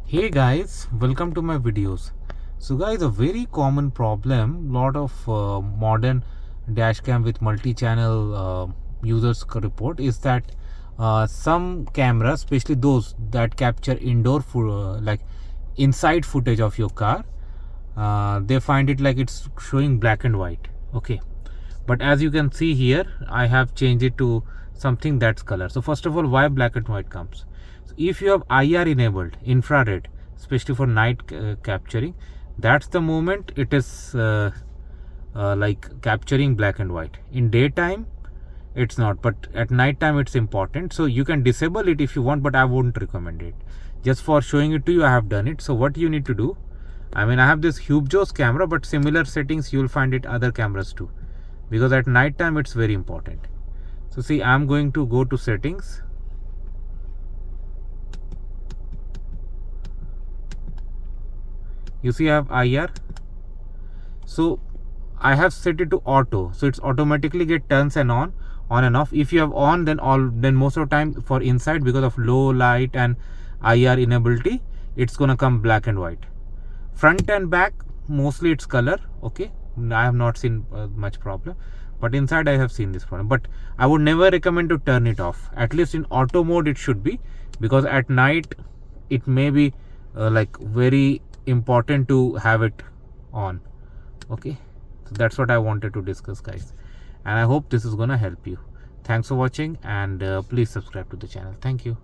Hey guys, welcome to my videos. So guys, a very common problem lot of modern dashcam with multi-channel users report is that some cameras, especially those that capture indoor like inside footage of your car, they find it like it's showing black and white. Okay, but as you can see here, I have changed it to something that's color. So first of all, why black and white comes? So if you have IR enabled, infrared, especially for night capturing, that's the moment it is like capturing black and white. In daytime it's not, but at night time it's important. So you can disable it if you want, but I wouldn't recommend it. Just for showing it to you, I have done it. So what you need to do, I have this HelpingAll camera, but similar settings you will find it other cameras too, because at night time it's very important. So see, I'm going to go to settings. You see I have IR. So I have set it to auto, so it's automatically get turns and on and off. If you have on, then most of the time for inside, because of low light and IR inability, it's gonna come black and white. Front and back mostly it's color. Okay, I have not seen much problem, but inside I have seen this problem. But I would never recommend to turn it off. At least in auto mode it should be, because at night it may be like very important to have it on. Okay, so that's what I wanted to discuss, guys, and I hope this is gonna help you. Thanks for watching, and please subscribe to the channel. Thank you.